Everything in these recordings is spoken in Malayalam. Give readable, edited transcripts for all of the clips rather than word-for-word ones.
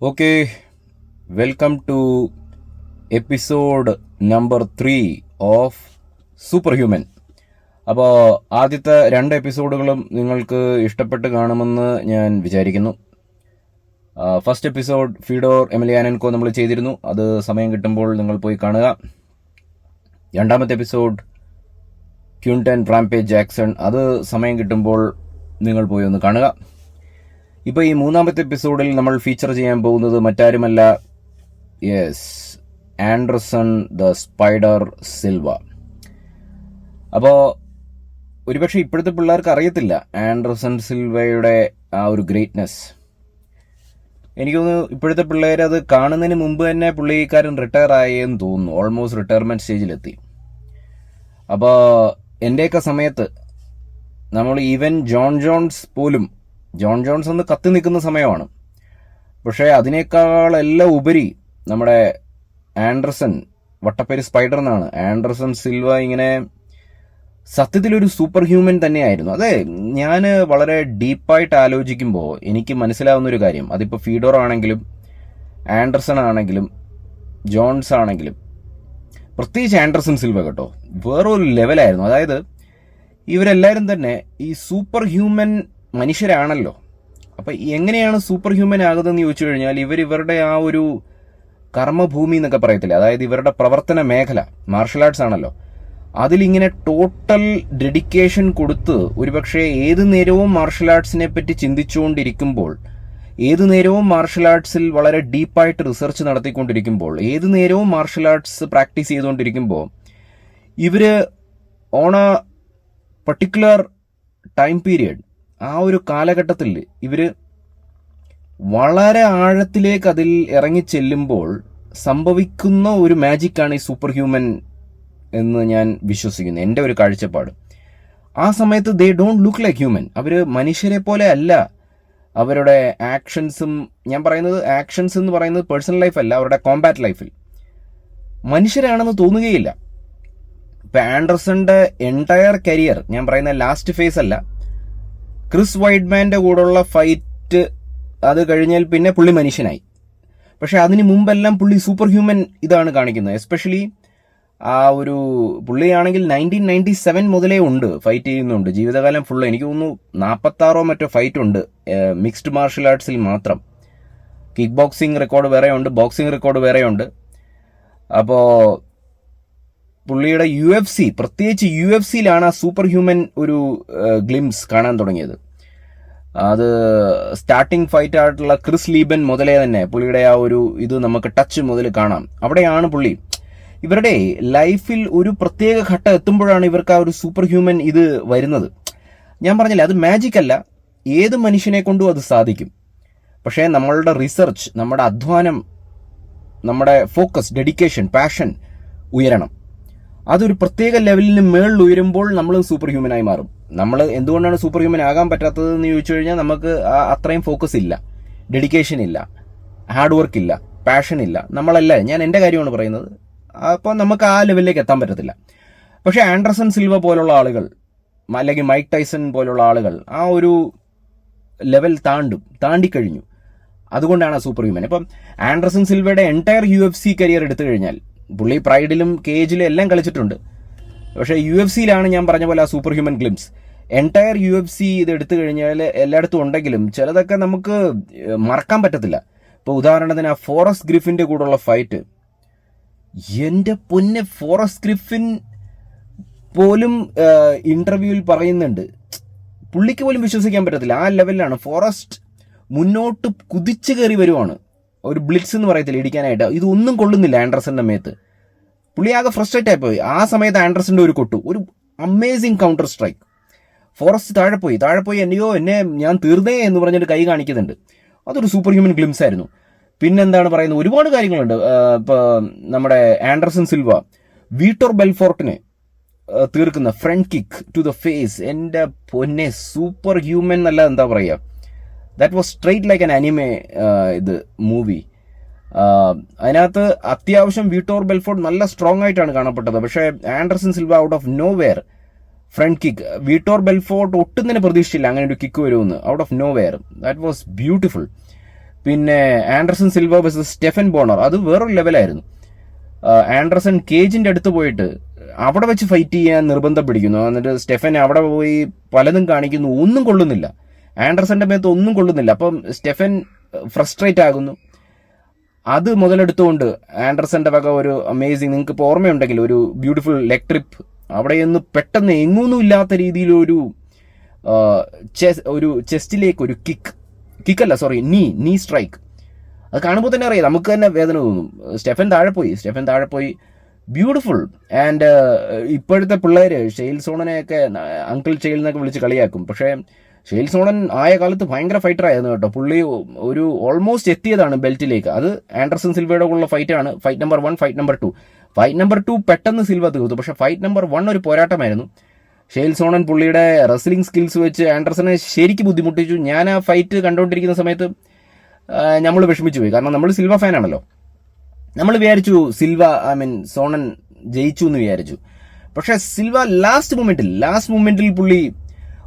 Okay, welcome to episode number 3 of Superhuman. അപ്പോൾ ആദ്യത്തെ 2 എപ്പിസോഡുകളും നിങ്ങൾക്ക് ഇഷ്ടപ്പെട്ട് കാണുമെന്ന് ഞാൻ വിചാരിക്കുന്നു. ഫസ്റ്റ് എപ്പിസോഡ് ഫീഡോർ എമിലിയാനൻകോ നമ്മൾ ചെയ്തിരുന്നു. അത് സമയം കിട്ടുമ്പോൾ നിങ്ങൾ പോയി കാണുക. രണ്ടാമത്തെ എപ്പിസോഡ് ക്യൂൻറ്റൻ റാംപേജ് ജാക്സൺ, അത് സമയം കിട്ടുമ്പോൾ നിങ്ങൾ പോയി ഒന്ന് കാണുക. ഇപ്പോൾ ഈ മൂന്നാമത്തെ എപ്പിസോഡിൽ നമ്മൾ ഫീച്ചർ ചെയ്യാൻ പോകുന്നത് മറ്റാരുമല്ല, ആൻഡർസൺ ദ സ്പൈഡർ സിൽവ. അപ്പോൾ ഒരുപക്ഷെ ഇപ്പോഴത്തെ പിള്ളേർക്ക് അറിയത്തില്ല ആൻഡർസൺ സിൽവയുടെ ആ ഒരു ഗ്രേറ്റ്നെസ്. എനിക്ക് തോന്നുന്നു ഇപ്പോഴത്തെ പിള്ളേർ അത് കാണുന്നതിന് മുമ്പ് തന്നെ പുള്ളിക്കാരൻ റിട്ടയർ ആയെന്ന് തോന്നുന്നു. ഓൾമോസ്റ്റ് റിട്ടയർമെന്റ് സ്റ്റേജിലെത്തി. അപ്പോൾ എൻ്റെയൊക്കെ സമയത്ത് നമ്മൾ ഈവൻ ജോൺ ജോൺസ് ഒന്ന് കത്തി നിൽക്കുന്ന സമയമാണ്. പക്ഷേ അതിനേക്കാളെല്ലാം ഉപരി നമ്മുടെ ആൻഡർസൺ, വട്ടപ്പേര് സ്പൈഡർ എന്നാണ്, ആൻഡർസൺ സിൽവ ഇങ്ങനെ സത്യത്തിലൊരു സൂപ്പർ ഹ്യൂമൻ തന്നെയായിരുന്നു. അതെ, ഞാൻ വളരെ ഡീപ്പായിട്ട് ആലോചിക്കുമ്പോൾ എനിക്ക് മനസ്സിലാവുന്ന ഒരു കാര്യം, അതിപ്പോൾ ഫീഡോർ ആണെങ്കിലും ആൻഡർസൺ ആണെങ്കിലും ജോൺസ് ആണെങ്കിലും, പ്രത്യേകിച്ച് ആൻഡർസൺ സിൽവ കേട്ടോ, വേറൊരു ലെവലായിരുന്നു. അതായത് ഇവരെല്ലാവരും തന്നെ ഈ സൂപ്പർ ഹ്യൂമൻ മനുഷ്യരാണല്ലോ. അപ്പം എങ്ങനെയാണ് സൂപ്പർ ഹ്യൂമൻ ആകുന്നതെന്ന് ചോദിച്ചു കഴിഞ്ഞാൽ ഇവരുടെ ആ ഒരു കർമ്മഭൂമി എന്നൊക്കെ പറയത്തില്ല, അതായത് ഇവരുടെ പ്രവർത്തന മേഖല മാർഷൽ ആർട്സ് ആണല്ലോ. അതിലിങ്ങനെ ടോട്ടൽ ഡെഡിക്കേഷൻ കൊടുത്ത് ഒരുപക്ഷെ ഏത് നേരവും മാർഷൽ ആർട്സിനെ പറ്റി ചിന്തിച്ചുകൊണ്ടിരിക്കുമ്പോൾ, ഏത് നേരവും മാർഷൽ ആർട്സിൽ വളരെ ഡീപ്പായിട്ട് റിസർച്ച് നടത്തിക്കൊണ്ടിരിക്കുമ്പോൾ, ഏത് നേരവും മാർഷൽ ആർട്സ് പ്രാക്ടീസ് ചെയ്തുകൊണ്ടിരിക്കുമ്പോൾ ഇവര് on A particular time period, ആ ഒരു കാലഘട്ടത്തിൽ ഇവർ വളരെ ആഴത്തിലേക്ക് അതിൽ ഇറങ്ങിച്ചെല്ലുമ്പോൾ സംഭവിക്കുന്ന ഒരു മാജിക്കാണ് ഈ സൂപ്പർ ഹ്യൂമൻ എന്ന് ഞാൻ വിശ്വസിക്കുന്നു, എൻ്റെ ഒരു കാഴ്ചപ്പാട്. ആ സമയത്ത് they don't look like human. അവർ മനുഷ്യരെ പോലെ അല്ല. അവരുടെ ആക്ഷൻസും, ഞാൻ പറയുന്നത് ആക്ഷൻസ് എന്ന് പറയുന്നത് പേഴ്സണൽ ലൈഫ് അല്ല, അവരുടെ കോമ്പാറ്റ് ലൈഫിൽ മനുഷ്യരാണെന്ന് തോന്നുകയില്ല. ഇപ്പം ആൻഡർസന്റെ എൻറ്റയർ കരിയർ, ഞാൻ പറയുന്ന ലാസ്റ്റ് ഫേസ് അല്ല, ക്രിസ് വൈഡ്മാൻ്റെ കൂടെയുള്ള ഫൈറ്റ് അത് കഴിഞ്ഞാൽ പിന്നെ പുള്ളി മനുഷ്യനായി. പക്ഷെ അതിന് മുമ്പെല്ലാം പുള്ളി സൂപ്പർ ഹ്യൂമൻ ഇതാണ് കാണിക്കുന്നത്. എസ്പെഷ്യലി ആ ഒരു പുള്ളിയാണെങ്കിൽ 1997 മുതലേ ഉണ്ട്, ഫൈറ്റ് ചെയ്യുന്നുണ്ട് ജീവിതകാലം ഫുള്ള്. എനിക്ക് തോന്നുന്നു 46 മറ്റോ ഫൈറ്റ് ഉണ്ട് മിക്സ്ഡ് മാർഷൽ ആർട്സിൽ മാത്രം. കിക്ക് ബോക്സിംഗ് റെക്കോർഡ് വേറെയുണ്ട്, ബോക്സിംഗ് റെക്കോർഡ് വേറെയുണ്ട്. അപ്പോൾ പുള്ളിയുടെ UFC, പ്രത്യേകിച്ച് UFC-ലാണ് ആ സൂപ്പർ ഹ്യൂമൻ ഒരു ഗ്ലിംസ് കാണാൻ തുടങ്ങിയത്. അത് സ്റ്റാർട്ടിംഗ് ഫൈറ്റ് ആയിട്ടുള്ള ക്രിസ് ലീബൻ മുതലേ തന്നെ പുള്ളിയുടെ ആ ഒരു ഇത് നമുക്ക് ടച്ച് മുതൽ കാണാം. അവിടെയാണ് പുള്ളി ഇവരുടെ ലൈഫിൽ ഒരു പ്രത്യേക ഘട്ടം എത്തുമ്പോഴാണ് ഇവർക്ക് ആ ഒരു സൂപ്പർ ഹ്യൂമൻ ഇത് വരുന്നത്. ഞാൻ പറഞ്ഞില്ല, അത് മാജിക് അല്ല, ഏത് മനുഷ്യനെ കൊണ്ടും അത് സാധിക്കും. പക്ഷേ നമ്മളുടെ റിസർച്ച്, നമ്മുടെ അധ്വാനം, നമ്മുടെ ഫോക്കസ്, ഡെഡിക്കേഷൻ, പാഷൻ ഉയരണം. അതൊരു പ്രത്യേക ലെവലിന് മേളിൽ ഉയരുമ്പോൾ നമ്മൾ സൂപ്പർ ഹ്യൂമനായി മാറും. നമ്മൾ എന്തുകൊണ്ടാണ് സൂപ്പർ ഹ്യൂമൻ ആകാൻ പറ്റാത്തതെന്ന് ചോദിച്ചു കഴിഞ്ഞാൽ നമുക്ക് അത്രയും ഫോക്കസ് ഇല്ല, ഡെഡിക്കേഷൻ ഇല്ല, ഹാർഡ് വർക്ക് ഇല്ല, പാഷൻ ഇല്ല. നമ്മളല്ല, ഞാൻ എൻ്റെ കാര്യമാണ് പറയുന്നത്. അപ്പോൾ നമുക്ക് ആ ലെവലിലേക്ക് എത്താൻ പറ്റത്തില്ല. പക്ഷേ ആൻഡർസൺ സിൽവ പോലുള്ള ആളുകൾ, അല്ലെങ്കിൽ മൈക്ക് ടൈസൺ പോലുള്ള ആളുകൾ ആ ഒരു ലെവൽ താണ്ടിക്കഴിഞ്ഞു. അതുകൊണ്ടാണ് ആ സൂപ്പർ ഹ്യൂമൻ. ഇപ്പം ആൻഡർസൺ സിൽവയുടെ എൻറ്റയർ UFC കരിയർ എടുത്തു കഴിഞ്ഞാൽ, പുള്ളി പ്രൈഡിലും കേജിലും എല്ലാം കളിച്ചിട്ടുണ്ട്. പക്ഷേ UFC-ലാണ് ഞാൻ പറഞ്ഞ പോലെ ആ super human glimpse. Entire UFC ഇത് എടുത്തു കഴിഞ്ഞാൽ എല്ലായിടത്തും ഉണ്ടെങ്കിലും ചിലതൊക്കെ നമുക്ക് മറക്കാൻ പറ്റത്തില്ല. ഇപ്പോൾ ഉദാഹരണത്തിന് ആ ഫോറസ്റ്റ് ഗ്രിഫിൻ്റെ കൂടെയുള്ള ഫൈറ്റ്, എൻ്റെ പൊന്നെ, ഫോറസ്റ്റ് ഗ്രിഫിൻ പോലും ഇന്റർവ്യൂവിൽ പറയുന്നുണ്ട്, പുള്ളിക്ക് പോലും വിശ്വസിക്കാൻ പറ്റത്തില്ല, ആ ലെവലിലാണ് ഫോറസ്റ്റ് മുന്നോട്ട് കുതിച്ചു കയറി വരുവാണ്. ഒരു ബ്ലിറ്റ്സ് എന്ന് പറയത്തില്ല, ഇടിക്കാനായിട്ട്. ഇതൊന്നും കൊള്ളുന്നില്ല ആൻഡർസന്റെ മേത്ത്. പുള്ളി ആകെ ഫ്രസ്ട്രേറ്റ് ആയിപ്പോയി. ആ സമയത്ത് ആൻഡർസന്റെ ഒരു കൊട്ടു, ഒരു അമേസിങ് കൗണ്ടർ സ്ട്രൈക്ക്. ഫോറസ്റ്റ് താഴെ പോയി എന്നെ ഞാൻ തീർന്നേ എന്ന് പറഞ്ഞിട്ട് കൈ കാണിക്കുന്നുണ്ട്. അതൊരു സൂപ്പർ ഹ്യൂമൻ ഗ്ലിംസ് ആയിരുന്നു. പിന്നെന്താണ് പറയുന്നത്, ഒരുപാട് കാര്യങ്ങളുണ്ട്. ഇപ്പോൾ നമ്മുടെ ആൻഡർസൺ സിൽവ വീട്ടോർ ബെൽഫോർട്ടിനെ തീർക്കുന്ന front kick to the face, എൻ്റെ പൊന്നെ, സൂപ്പർ ഹ്യൂമൻ എന്നല്ല, എന്താ പറയുക, that was straight like an anime ഇത് മൂവി. അതിനകത്ത് അത്യാവശ്യം വീട്ടോർ ബെൽഫോർട്ട് നല്ല സ്ട്രോങ് ആയിട്ടാണ് കാണപ്പെട്ടത്. പക്ഷേ Anderson Silva out of nowhere front kick, വീട്ടോർ ബെൽഫോർട്ട് ഒട്ടും തന്നെ പ്രതീക്ഷിച്ചില്ല അങ്ങനെ ഒരു കിക്ക് വരുമെന്ന്, out of nowhere. That was beautiful. പിന്നെ Anderson Silva versus Stephan Bonnar, അത് വേറൊരു ലെവലായിരുന്നു. ആൻഡർസൺ കേജിന്റെ അടുത്ത് പോയിട്ട് അവിടെ വെച്ച് ഫൈറ്റ് ചെയ്യാൻ നിർബന്ധം പിടിക്കുന്നു. എന്നിട്ട് സ്റ്റെഫൻ അവിടെ പോയി പലതും കാണിക്കുന്നു, ഒന്നും കൊള്ളുന്നില്ല. ആൻഡർസന്റെ മേത്ത് ഒന്നും കൊള്ളുന്നില്ല. അപ്പം സ്റ്റെഫൻ ഫ്രസ്ട്രേറ്റ് ആകുന്നു. അത് മുതലെടുത്തുകൊണ്ട് ആൻഡർസന്റെ വക ഒരു അമേസിങ്, നിങ്ങൾക്ക് ഇപ്പോൾ ഓർമ്മയുണ്ടെങ്കിൽ ഒരു ബ്യൂട്ടിഫുൾ ലെഗ് ട്രിപ്പ്, അവിടെയൊന്ന് പെട്ടെന്ന് എങ്ങൊന്നും ഇല്ലാത്ത രീതിയിൽ ഒരു ചെസ്റ്റിലേക്ക് ഒരു കിക്കല്ല സോറി നീ സ്ട്രൈക്ക്. അത് കാണുമ്പോൾ തന്നെ അറിയാം, നമുക്ക് തന്നെ വേദന തോന്നും. സ്റ്റെഫൻ താഴെ പോയി ബ്യൂട്ടിഫുൾ. ആൻഡ് ഇപ്പോഴത്തെ പിള്ളേർ ഷെയിൽ സോണനെയൊക്കെ അങ്കിൾ ഷെയിൽ എന്നൊക്കെ വിളിച്ച് കളിയാക്കും. പക്ഷേ ഷെയിൽ സോണൻ ആയ കാലത്ത് ഭയങ്കര ഫൈറ്റർ ആയിരുന്നു കേട്ടോ. പുള്ളി ഒരു ഓൾമോസ്റ്റ് എത്തിയതാണ് ബെൽറ്റിലേക്ക്. അത് ആൻഡർസൺ സിൽവയുടെ ഉള്ള ഫൈറ്റാണ്. Fight number 1, fight number 2. Fight number 2 പെട്ടെന്ന് സിൽവ തീർത്തു. പക്ഷേ ഫൈറ്റ് നമ്പർ 1 ഒരു പോരാട്ടമായിരുന്നു. ഷെയിൽ സോണൻ പുള്ളിയുടെ റെസ്ലിംഗ് സ്കിൽസ് വെച്ച് ആൻഡർസനെ ശരിക്കും ബുദ്ധിമുട്ടിച്ചു. ഞാൻ ആ ഫൈറ്റ് കണ്ടുകൊണ്ടിരിക്കുന്ന സമയത്ത് നമ്മൾ വിഷമിച്ചു പോയി. കാരണം നമ്മൾ സിൽവ ഫാനാണല്ലോ. നമ്മൾ വിചാരിച്ചു സോണൻ ജയിച്ചു എന്ന് വിചാരിച്ചു. പക്ഷെ സിൽവ ലാസ്റ്റ് മൊമെന്റിൽ പുള്ളി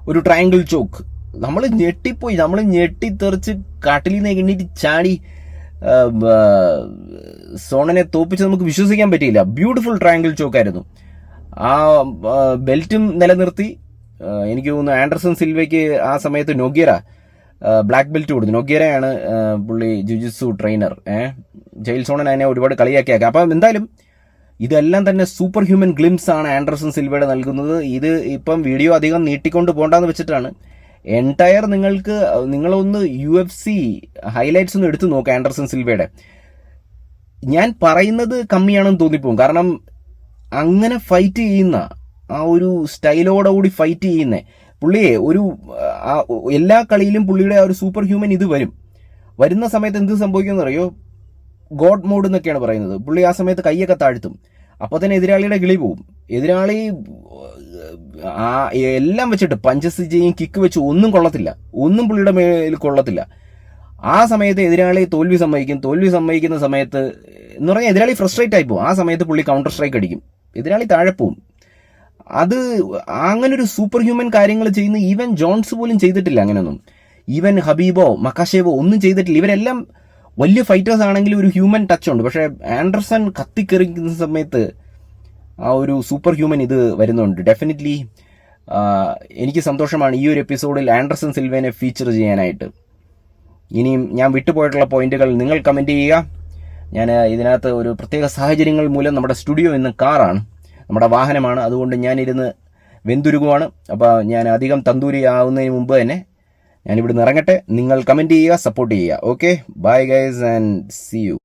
ഒരു ട്രയാങ്കിൾ ചോക്ക്, നമ്മൾ ഞെട്ടിപ്പോയി. നമ്മൾ ഞെട്ടിത്തെറിച്ച് കാട്ടിൽ നിന്ന് എണ്ണീറ്റ് ചാടി സോണനെ തോപ്പിച്ച് നമുക്ക് വിശ്വസിക്കാൻ പറ്റിയില്ല. ബ്യൂട്ടിഫുൾ ട്രയാങ്കിൾ ചോക്കായിരുന്നു. ആ ബെൽറ്റും നിലനിർത്തി. എനിക്ക് തോന്നുന്നു ആൻഡർസൺ സിൽവയ്ക്ക് ആ സമയത്ത് നൊഗേര ബ്ലാക്ക് ബെൽറ്റ് കൊടുത്തു. നൊഗേരയാണ് പുള്ളി ജുജിത്സു ട്രെയിനർ. ജയിൽ സോണൻ അതിനെ ഒരുപാട് കളിയാക്കിയാക്കാം. അപ്പം എന്തായാലും ഇതെല്ലാം തന്നെ സൂപ്പർ ഹ്യൂമൻ ഗ്ലിംസ് ആണ് ആൻഡർസൺ സിൽവയുടെ നൽകുന്നത്. ഇത് ഇപ്പം വീഡിയോ അധികം നീട്ടിക്കൊണ്ട് പോകണ്ടെന്ന് വെച്ചിട്ടാണ്. എൻറ്റയർ നിങ്ങളൊന്ന് UFC ഹൈലൈറ്റ്സ് ഒന്ന് എടുത്തു നോക്കുക ആൻഡർസൺ സിൽവയുടെ. ഞാൻ പറയുന്നത് കമ്മിയാണെന്ന് തോന്നിപ്പോകും. കാരണം അങ്ങനെ ഫൈറ്റ് ചെയ്യുന്ന ആ ഒരു സ്റ്റൈലോടുകൂടി ഫൈറ്റ് ചെയ്യുന്ന പുള്ളിയെ എല്ലാ കളിയിലും പുള്ളിയുടെ ആ ഒരു സൂപ്പർ ഹ്യൂമൻ ഇത് വരുന്ന സമയത്ത് എന്ത് സംഭവിക്കുമെന്ന് അറിയോ? ഗോഡ് മോഡ് എന്നൊക്കെയാണ് പറയുന്നത്. പുള്ളി ആ സമയത്ത് കൈയൊക്കെ താഴ്ത്തും. അപ്പോൾ തന്നെ എതിരാളിയുടെ കിളി പോവും. എതിരാളി എല്ലാം വെച്ചിട്ട് പഞ്ചസ് ചെയ്യും, കിക്ക് വെച്ച് ഒന്നും പുള്ളിയുടെ മേൽ കൊള്ളത്തില്ല. ആ സമയത്ത് എതിരാളി തോൽവി സമ്മതിക്കുന്ന സമയത്ത് എന്ന് പറഞ്ഞാൽ എതിരാളി ഫ്രസ്ട്രേറ്റ് ആയി പോകും. ആ സമയത്ത് പുള്ളി കൗണ്ടർ സ്ട്രൈക്ക് അടിക്കും, എതിരാളി താഴെ പോവും. അത് അങ്ങനെ ഒരു സൂപ്പർ ഹ്യൂമൻ കാര്യങ്ങൾ ചെയ്യുന്ന ഈവൻ ജോൺസ് പോലും ചെയ്തിട്ടില്ല അങ്ങനെയൊന്നും. ഈവൻ ഹബീബോ മക്കാഷേവോ ഒന്നും ചെയ്തിട്ടില്ല. ഇവരെല്ലാം വലിയ ഫൈറ്റേഴ്സ് ആണെങ്കിൽ ഒരു ഹ്യൂമൻ ടച്ച് ഉണ്ട്. പക്ഷേ ആൻഡർസൺ കത്തിക്കെറിക്കുന്ന സമയത്ത് ആ ഒരു സൂപ്പർ ഹ്യൂമൻ ഇത് വരുന്നുണ്ട്. ഡെഫിനറ്റ്ലി എനിക്ക് സന്തോഷമാണ് ഈ ഒരു എപ്പിസോഡിൽ ആൻഡർസൺ സിൽവനെ ഫീച്ചർ ചെയ്യാനായിട്ട്. ഇനിയും ഞാൻ വിട്ടുപോയിട്ടുള്ള പോയിന്റുകൾ നിങ്ങൾ കമൻറ്റ് ചെയ്യുക. ഞാൻ ഇതിനകത്ത് ഒരു പ്രത്യേക സാഹചര്യങ്ങൾ മൂലം നമ്മുടെ സ്റ്റുഡിയോ ഇന്ന് കാറാണ്, നമ്മുടെ വാഹനമാണ്. അതുകൊണ്ട് ഞാനിരുന്ന് വെന്തുരുകുവാണ്. അപ്പോൾ ഞാൻ അധികം തന്തൂരി ആവുന്നതിന് മുമ്പ് തന്നെ ഞാൻ ഇവിടുന്ന് ഇറങ്ങട്ടെ. നിങ്ങൾ കമൻറ്റ് ചെയ്യുക, സപ്പോർട്ട് ചെയ്യുക. Okay, bye guys and see U.